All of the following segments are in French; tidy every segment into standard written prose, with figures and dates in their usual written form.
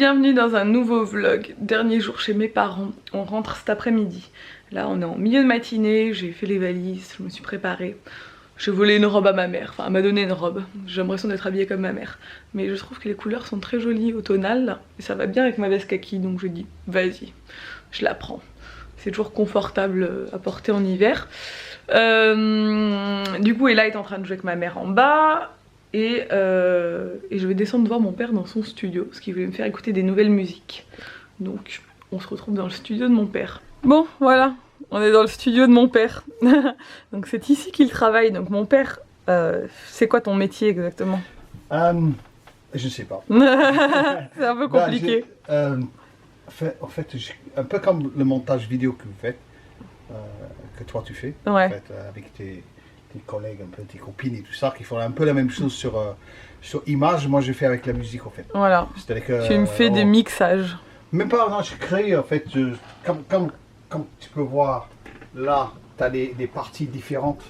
bienvenue dans un nouveau vlog. Dernier jour chez mes parents, on rentre cet après-midi. Là on est en milieu de matinée, j'ai fait les valises, je me suis préparée. J'ai volé une robe à ma mère, enfin elle m'a donné une robe. J'ai l'impression d'être habillée comme ma mère. Mais je trouve que les couleurs sont très jolies, automnales. Et ça va bien avec ma veste kaki, donc je dis vas-y, je la prends. C'est toujours confortable à porter en hiver. Du coup Ella est en train de jouer avec ma mère en bas. Et je vais descendre voir mon père dans son studio, parce qu'il voulait me faire écouter des nouvelles musiques. Donc on se retrouve dans le studio de mon père. Bon voilà, on est dans le studio de mon père. Donc c'est ici qu'il travaille. Donc mon père, c'est quoi ton métier exactement? Je ne sais pas. C'est un peu compliqué. En fait, un peu comme le montage vidéo que vous faites, que toi tu fais, Ouais. en fait, avec tes collègues, un peu tes copines et tout ça, qui font un peu la même chose sur image. Moi je fais avec la musique en fait. Voilà. Que, tu me fais des mixages. Même pas, non, je crée en fait, comme tu peux voir là, tu as des parties différentes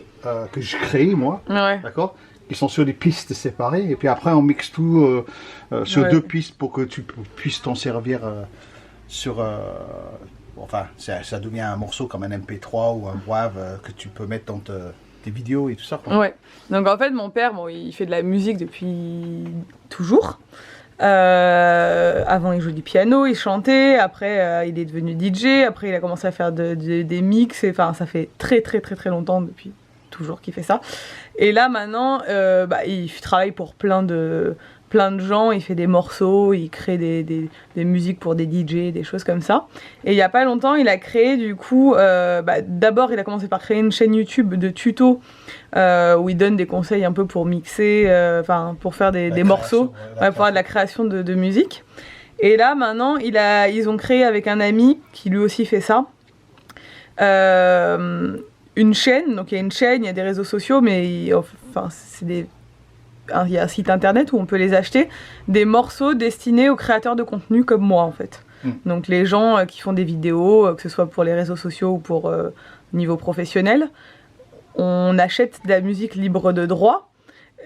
que je crée moi, Ouais. d'accord, qui sont sur des pistes séparées, et puis après on mixe tout sur deux pistes pour que tu puisses t'en servir sur... enfin, ça devient un morceau comme un MP3 ou un WAV que tu peux mettre dans tes vidéos et tout ça, quoi. Ouais. Donc en fait mon père, bon, il fait de la musique depuis toujours. Avant il jouait du piano, il chantait, après il est devenu DJ, après il a commencé à faire des mix, et, enfin ça fait très longtemps, depuis toujours qu'il fait ça. Et là maintenant il travaille pour plein de gens, il fait des morceaux, il crée des musiques pour des DJ, des choses comme ça. Et il y a pas longtemps il a créé du coup, d'abord il a commencé par créer une chaîne YouTube de tutos où il donne des conseils un peu pour mixer, enfin pour faire des morceaux, pour faire de la création de musique. Et là maintenant ils ont créé avec un ami qui lui aussi fait ça, une chaîne. Donc il y a une chaîne, il y a des réseaux sociaux, mais enfin c'est il y a un site internet où on peut les acheter, des morceaux destinés aux créateurs de contenu comme moi en fait. Donc les gens qui font des vidéos, que ce soit pour les réseaux sociaux ou pour niveau professionnel, on achète de la musique libre de droit,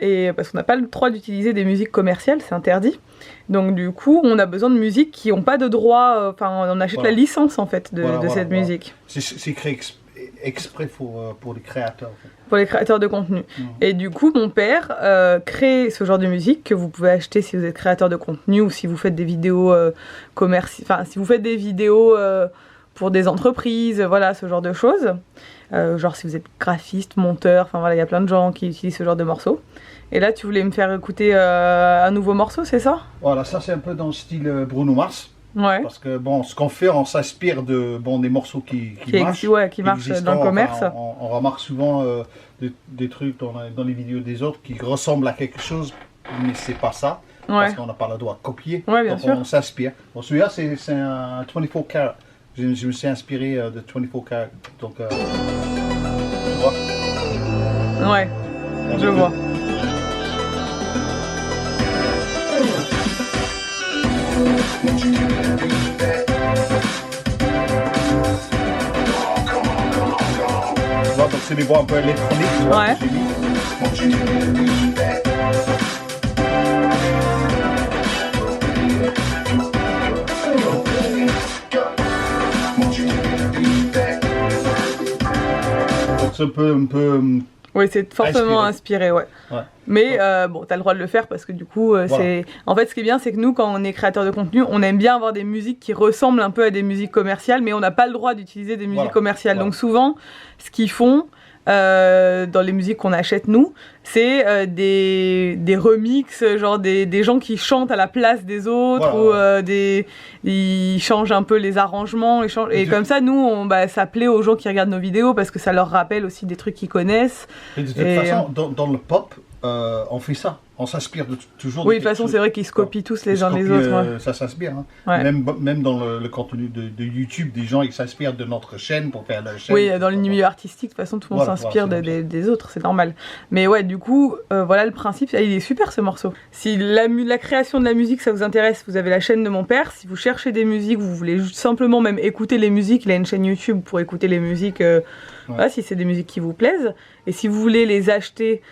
et parce qu'on n'a pas le droit d'utiliser des musiques commerciales, c'est interdit. Donc du coup on a besoin de musiques qui n'ont pas de droit, enfin on achète la licence en fait de cette musique. C'est créé exprès pour les créateurs en fait. Pour les créateurs de contenu. Et du coup mon père crée ce genre de musique que vous pouvez acheter si vous êtes créateur de contenu, ou si vous faites des vidéos enfin si vous faites des vidéos pour des entreprises, voilà, ce genre de choses. Genre si vous êtes graphiste, monteur, enfin voilà, il y a plein de gens qui utilisent ce genre de morceaux. Et là tu voulais me faire écouter un nouveau morceau, c'est ça? Voilà, ça c'est un peu dans le style Bruno Mars. Ouais. Parce que bon, ce qu'on fait, on s'inspire des morceaux qui marchent, qui marchent dans le commerce. Enfin, on remarque souvent des trucs dans les vidéos des autres qui ressemblent à quelque chose, mais c'est pas ça, parce qu'on n'a pas le droit de copier. Ouais, bien sûr. On s'inspire. Bon, celui-là, c'est un 24 karat. Je me suis inspiré de 24 karat. Donc, tu vois? Ouais, je vois. Donc c'est des voix un peu électroniques. Ouais. Donc c'est un peu oui, c'est fortement inspiré, ouais. Mais bon, t'as le droit de le faire parce que du coup, c'est... En fait, ce qui est bien, c'est que nous, quand on est créateur de contenu, on aime bien avoir des musiques qui ressemblent un peu à des musiques commerciales, mais on n'a pas le droit d'utiliser des musiques commerciales. Donc souvent, ce qu'ils font dans les musiques qu'on achète nous, c'est des remixes, genre des gens qui chantent à la place des autres, ou ils changent un peu les arrangements, et comme ça nous ça plaît aux gens qui regardent nos vidéos parce que ça leur rappelle aussi des trucs qu'ils connaissent. Et de toute façon dans le pop on fait ça, on s'inspire toujours. Oui, de toute façon c'est vrai qu'ils se copient tous les uns les autres. Ça s'inspire, hein. Même dans le contenu de YouTube, des gens ils s'inspirent de notre chaîne pour faire la chaîne. Oui, dans les milieux artistiques, de toute façon tout le monde s'inspire des autres, c'est normal. Mais ouais, du coup voilà le principe. Il est super ce morceau. Si la création de la musique ça vous intéresse, vous avez la chaîne de mon père. Si vous cherchez des musiques, vous voulez simplement même écouter les musiques, il a une chaîne YouTube pour écouter les musiques, voilà, si c'est des musiques qui vous plaisent. Et si vous voulez les acheter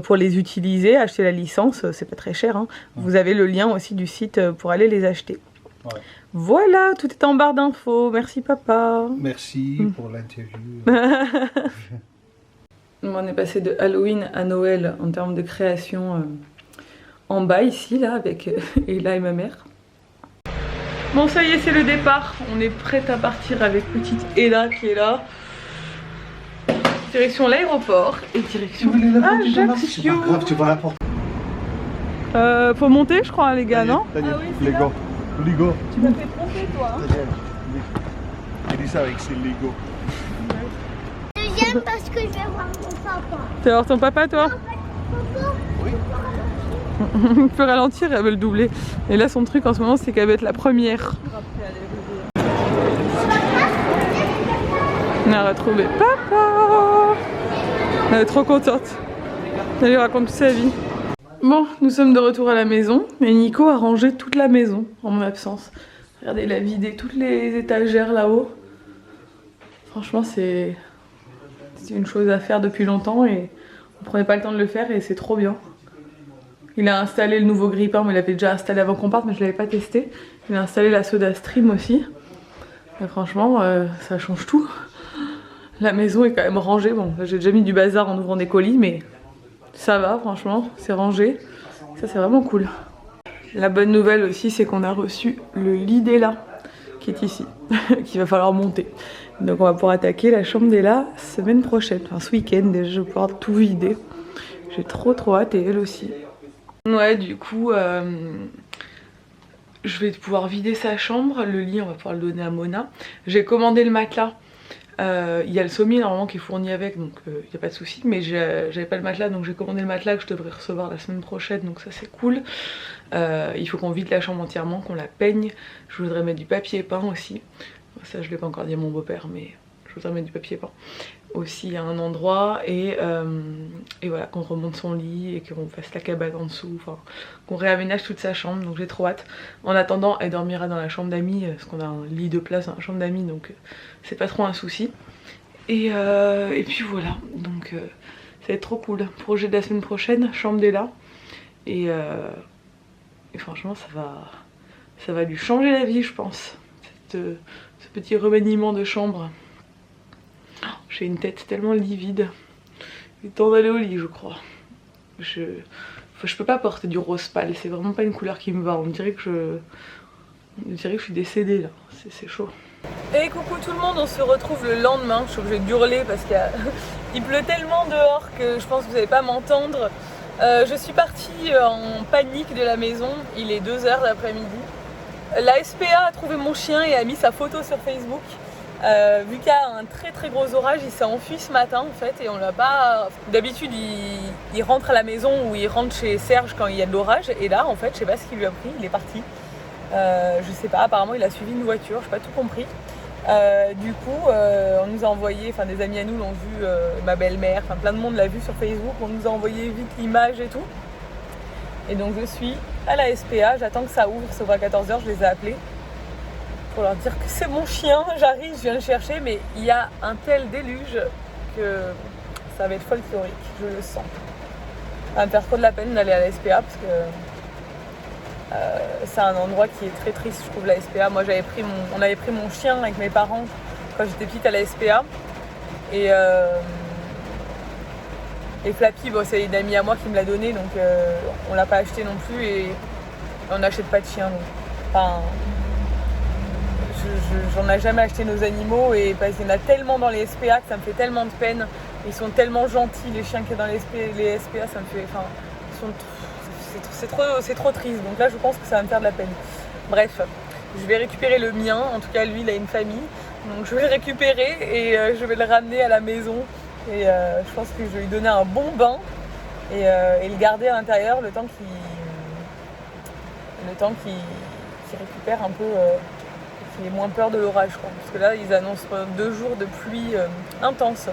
pour les utiliser, acheter la licence, c'est pas très cher, hein. Vous avez le lien aussi du site pour aller les acheter. Ouais. Voilà, tout est en barre d'infos. Merci papa. Merci pour l'interview. On est passé de Halloween à Noël en termes de création en bas ici, là, avec Ella et ma mère. Bon, ça y est, c'est le départ. On est prête à partir avec petite Ella qui est là. Direction l'aéroport et direction Ajaccio. Grave, tu vas la porter. Faut monter, je crois, les gars, non? Ah oui, Lego. Lego. Tu m'as fait tromper, toi. Hein. Il dit ça avec ses Lego. Deuxième parce que je vais voir mon papa. Tu vas voir ton papa, toi? Oui. Tu peux ralentir, elle veut le doubler. Et là, son truc en ce moment, c'est qu'elle veut être la première. On a retrouvé papa. Elle est trop contente. Elle lui raconte toute sa vie. Bon, nous sommes de retour à la maison. Et Nico a rangé toute la maison en mon absence. Regardez, il a vidé toutes les étagères là-haut. Franchement, c'est une chose à faire depuis longtemps et on prenait pas le temps de le faire et c'est trop bien. Il a installé le nouveau grille-pain, mais il l'avait déjà installé avant qu'on parte, mais je l'avais pas testé. Il a installé la Soda Stream aussi. Et franchement, ça change tout. La maison est quand même rangée. Bon, j'ai déjà mis du bazar en ouvrant des colis, mais ça va, franchement, c'est rangé. Ça, c'est vraiment cool. La bonne nouvelle aussi, c'est qu'on a reçu le lit d'Ella, qui est ici, qu'il va falloir monter. Donc on va pouvoir attaquer la chambre d'Ella semaine prochaine, enfin ce week-end déjà, je vais pouvoir tout vider. J'ai trop hâte et elle aussi. Ouais, du coup, je vais pouvoir vider sa chambre. Le lit, on va pouvoir le donner à Mona. J'ai commandé le matelas. Il y a le sommier normalement qui est fourni avec, donc il n'y a pas de souci. Mais j'avais pas le matelas, donc j'ai commandé le matelas que je devrais recevoir la semaine prochaine, donc ça c'est cool. Il faut qu'on vide la chambre entièrement, qu'on la peigne. Je voudrais mettre du papier peint aussi. Ça je l'ai pas encore dit à mon beau-père, mais je voudrais mettre du papier peint aussi à un endroit et voilà, qu'on remonte son lit et qu'on fasse la cabane en dessous, enfin qu'on réaménage toute sa chambre, donc j'ai trop hâte. En attendant, elle dormira dans la chambre d'amis parce qu'on a un lit de place dans la chambre d'amis, donc c'est pas trop un souci. Et puis voilà, donc ça va être trop cool. Projet de la semaine prochaine, chambre d'Ella et franchement ça va lui changer la vie, je pense, ce petit remaniement de chambre. J'ai une tête tellement livide. Il est temps d'aller au lit, je crois. Je peux pas porter du rose pâle, c'est vraiment pas une couleur qui me va. On dirait que je suis décédée là, c'est chaud. Et coucou tout le monde, on se retrouve le lendemain. Je suis obligée d'hurler parce qu'il pleut tellement dehors que je pense que vous n'allez pas m'entendre. Je suis partie en panique de la maison, il est 2 h de l'après-midi. La SPA a trouvé mon chien et a mis sa photo sur Facebook. Vu qu'il y a un très gros orage, il s'est enfui ce matin en fait et on l'a pas... D'habitude il rentre à la maison ou il rentre chez Serge quand il y a de l'orage et là en fait je sais pas ce qu'il lui a pris, il est parti. Je sais pas, apparemment il a suivi une voiture, j'ai pas tout compris. Du coup on nous a envoyé, enfin des amis à nous l'ont vu, ma belle-mère, enfin plein de monde l'a vu sur Facebook, on nous a envoyé vite l'image et tout. Et donc je suis à la SPA, j'attends que ça ouvre, ça ouvre à 14 h, je les ai appelés. Pour leur dire que c'est mon chien, j'arrive, je viens le chercher, mais il y a un tel déluge que ça va être folklorique, je le sens. Ça va me faire trop de la peine d'aller à la SPA parce que c'est un endroit qui est très triste, je trouve, la SPA. Moi on avait pris mon chien avec mes parents quand j'étais petite à la SPA et Flappy, bon, c'est une amie à moi qui me l'a donné, donc on l'a pas acheté non plus et on n'achète pas de chien. Donc. Enfin, j'en ai jamais acheté nos animaux et parce qu'il y en a tellement dans les SPA que ça me fait tellement de peine. Ils sont tellement gentils, les chiens qui sont dans les SPA, ça me fait... Enfin, c'est trop triste. Donc là, je pense que ça va me faire de la peine. Bref, je vais récupérer le mien. En tout cas, lui, il a une famille. Donc je vais le récupérer et je vais le ramener à la maison. Et je pense que je vais lui donner un bon bain et le garder à l'intérieur le temps qu'il récupère un peu... qu'il ait moins peur de l'orage, quoi. Parce que là, ils annoncent 2 jours de pluie intense.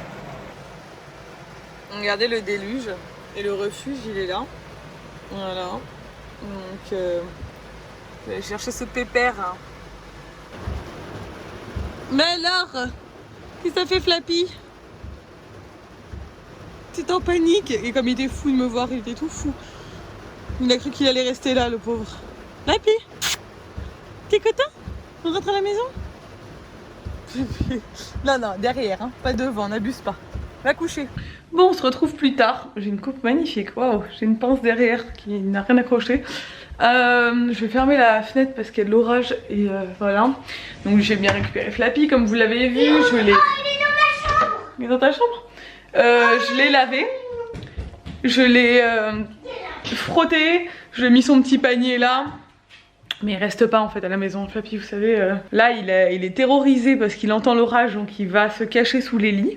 Regardez le déluge et le refuge, il est là. Voilà. Donc, je vais aller chercher ce pépère. Mais alors, qu'est-ce que ça fait, Flappy? C'est en panique. Et comme il était fou de me voir, il était tout fou. Il a cru qu'il allait rester là, le pauvre. Flappy! T'es content? On rentre à la maison? Non, non, derrière, hein, pas devant, n'abuse pas. Va coucher. Bon, on se retrouve plus tard. J'ai une coupe magnifique, waouh, j'ai une pince derrière qui n'a rien accroché. Je vais fermer la fenêtre parce qu'il y a de l'orage et voilà. Donc j'ai bien récupéré Flappy comme vous l'avez vu. Je l'ai. Il est dans la chambre. Il est dans ta chambre. Je l'ai lavé. Je l'ai frotté. Je lui ai mis son petit panier là. Mais il reste pas en fait à la maison. Flappy, vous savez, là il est terrorisé parce qu'il entend l'orage, donc il va se cacher sous les lits.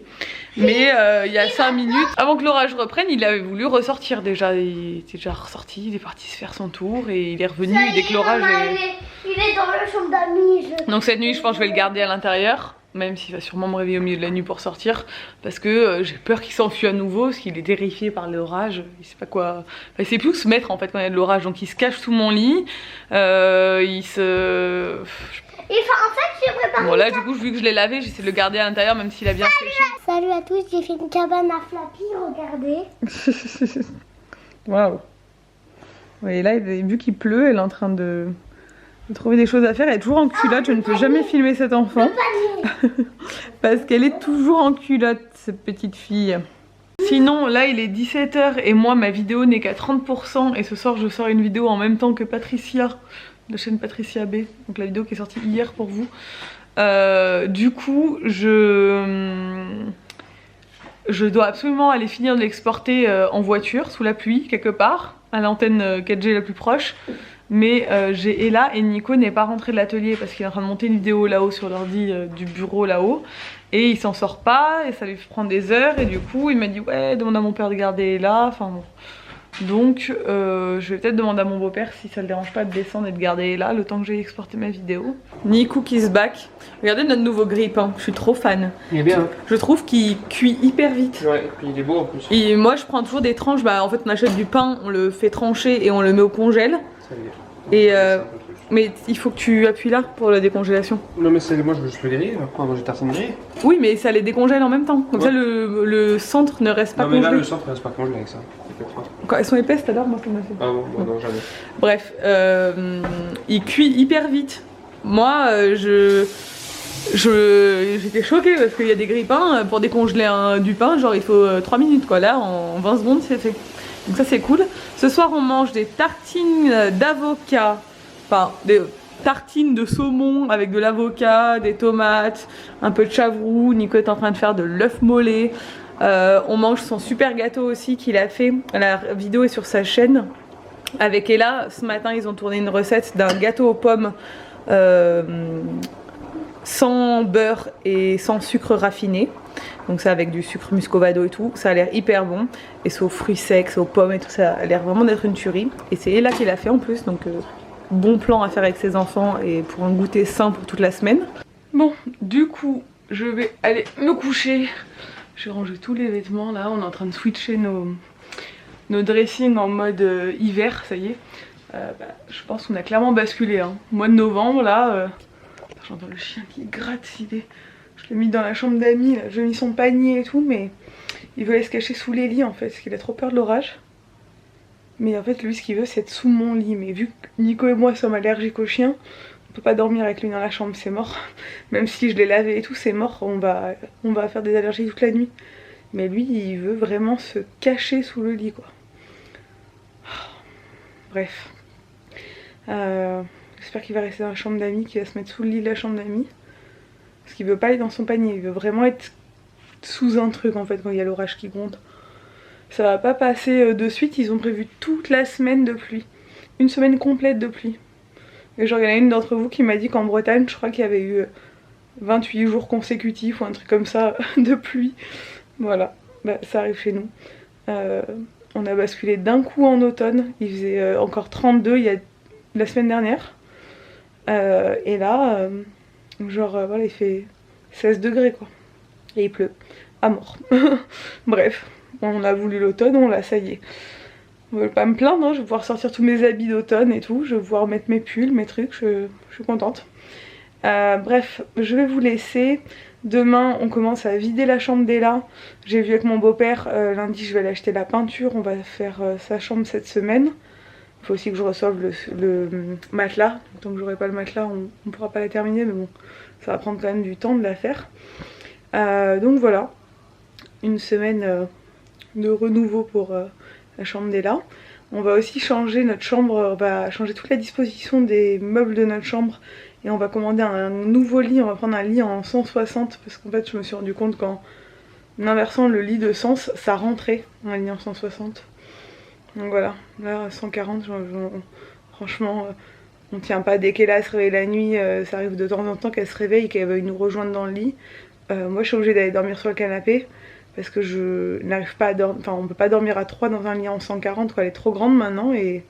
Mais il y a 5 minutes, avant que l'orage reprenne, il avait voulu ressortir déjà. Il était déjà ressorti, il est parti se faire son tour et il est revenu dès que l'orage il est dans la chambre d'amis. Donc cette nuit, je pense que je vais le garder à l'intérieur. Même s'il va sûrement me réveiller au milieu de la nuit pour sortir. Parce que j'ai peur qu'il s'enfuit à nouveau. Parce qu'il est terrifié par l'orage. Il sait pas quoi. Enfin, il sait plus où se mettre en fait quand il y a de l'orage. Donc il se cache sous mon lit. Il se... En fait, j'ai préparé. Bon là du coup vu que je l'ai lavé, j'essaie de le garder à l'intérieur même s'il a bien séché. Salut à tous, j'ai fait une cabane à Flappy, regardez. Waouh. Oui là vu qu'il pleut, elle est en train de trouver des choses à faire. Elle est toujours en culotte, je ne peux jamais filmer cet enfant. Parce qu'elle est toujours en culotte, cette petite fille. Sinon, là il est 17 h et moi ma vidéo n'est qu'à 30%. Et ce soir je sors une vidéo en même temps que Patricia, de la chaîne Patricia B. Donc la vidéo qui est sortie hier pour vous. Du coup, je dois absolument aller finir de l'exporter en voiture, sous la pluie, quelque part, à l'antenne 4G la plus proche. Mais j'ai Ella et Nico n'est pas rentré de l'atelier parce qu'il est en train de monter une vidéo là-haut sur l'ordi du bureau là-haut. Et il s'en sort pas et ça lui prend des heures. Et du coup, il m'a dit ouais, demande à mon père de garder Ella. Enfin bon. Donc je vais peut-être demander à mon beau-père si ça le dérange pas de descendre et de garder Ella le temps que j'ai exporté ma vidéo. Nico qui se back. Regardez notre nouveau grille-pain, je suis trop fan. Il est bien. Je trouve qu'il cuit hyper vite. Ouais, et puis il est beau en plus. Et moi je prends toujours des tranches, bah en fait on achète du pain, on le fait trancher et on le met au congèle. Ça y est. Et mais il faut que tu appuies là pour la décongélation. Non mais moi je veux juste le griller, après moi j'ai tartine grillée. Oui mais ça les décongèle en même temps. Comme ça le centre ne reste pas congelé. Non mais là le centre ne reste pas congelé avec ça. Quand elles sont épaisses tout à l'heure, moi ça m'a fait. Ah bon, non jamais. Bref, il cuit hyper vite. Moi j'étais choquée parce qu'il y a des grille-pains pour décongeler du pain, genre il faut 3 minutes quoi. Là en 20 secondes c'est fait. Donc ça c'est cool. Ce soir on mange des tartines d'avocat, enfin des tartines de saumon avec de l'avocat, des tomates, un peu de chavroux. Nico est en train de faire de l'œuf mollet. On mange son super gâteau aussi qu'il a fait. La vidéo est sur sa chaîne. Avec Ella, ce matin ils ont tourné une recette d'un gâteau aux pommes sans beurre et sans sucre raffiné. Donc ça avec du sucre muscovado et tout, ça a l'air hyper bon. Et c'est aux fruits secs, aux pommes et tout, ça a l'air vraiment d'être une tuerie. Et c'est Ella qui l'a fait en plus, donc bon plan à faire avec ses enfants et pour un goûter sain pour toute la semaine. Bon, du coup, je vais aller me coucher. J'ai rangé tous les vêtements là, on est en train de switcher nos dressings en mode hiver, ça y est. Je pense qu'on a clairement basculé, hein. Mois de novembre là, j'entends le chien qui gratte s'il est... Je l'ai mis dans la chambre d'amis, j'ai mis son panier et tout, mais il veut aller se cacher sous les lits en fait, parce qu'il a trop peur de l'orage. Mais en fait lui ce qu'il veut c'est être sous mon lit, mais vu que Nico et moi sommes allergiques aux chiens, on peut pas dormir avec lui dans la chambre, c'est mort. Même si je l'ai lavé et tout, c'est mort, on va faire des allergies toute la nuit. Mais lui il veut vraiment se cacher sous le lit quoi. Bref. J'espère qu'il va rester dans la chambre d'amis, qu'il va se mettre sous le lit de la chambre d'amis. Parce qu'il veut pas aller dans son panier, il veut vraiment être sous un truc en fait quand il y a l'orage qui gronde. Ça va pas passer de suite, ils ont prévu toute la semaine de pluie. Une semaine complète de pluie. Et genre il y en a une d'entre vous qui m'a dit qu'en Bretagne, je crois qu'il y avait eu 28 jours consécutifs ou un truc comme ça de pluie. Voilà, ça arrive chez nous. On a basculé d'un coup en automne, il faisait encore 32 il y a la semaine dernière. Et là... genre voilà il fait 16 degrés quoi. Et il pleut à mort. Bref, on a voulu l'automne, on l'a, ça y est. Je veux pas me plaindre, hein, je vais pouvoir sortir tous mes habits d'automne et tout. Je vais pouvoir mettre mes pulls, mes trucs, je suis contente. Bref, je vais vous laisser. Demain on commence à vider la chambre d'Ella. J'ai vu avec mon beau-père, lundi je vais aller acheter la peinture. On va faire sa chambre cette semaine. Il faut aussi que je reçoive le matelas. Tant que j'aurai pas le matelas, on ne pourra pas la terminer, mais bon, ça va prendre quand même du temps de la faire. Donc voilà, une semaine de renouveau pour la chambre d'Ella. On va aussi changer notre chambre, on va changer toute la disposition des meubles de notre chambre et on va commander un nouveau lit. On va prendre un lit en 160 parce qu'en fait je me suis rendu compte qu'en inversant le lit de sens, ça rentrait un lit en 160. Donc voilà, là 140, franchement on tient pas. Dès qu'Ella se réveille la nuit, ça arrive de temps en temps qu'elle se réveille et qu'elle veuille nous rejoindre dans le lit. Moi je suis obligée d'aller dormir sur le canapé parce que je n'arrive pas à dormir, enfin on peut pas dormir à 3 dans un lit en 140 quoi, elle est trop grande maintenant et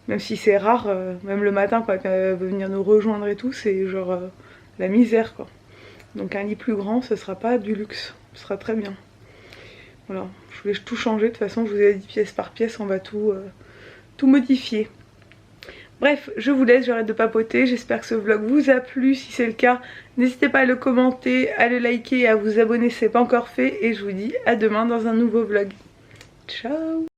même si c'est rare, même le matin quoi, quand elle veut venir nous rejoindre et tout, c'est genre la misère quoi. Donc un lit plus grand ce sera pas du luxe, ce sera très bien. Voilà, je voulais tout changer, de toute façon je vous ai dit pièce par pièce, on va tout modifier. Bref, je vous laisse, j'arrête de papoter, j'espère que ce vlog vous a plu, si c'est le cas, n'hésitez pas à le commenter, à le liker et à vous abonner si ce n'est pas encore fait, et je vous dis à demain dans un nouveau vlog. Ciao!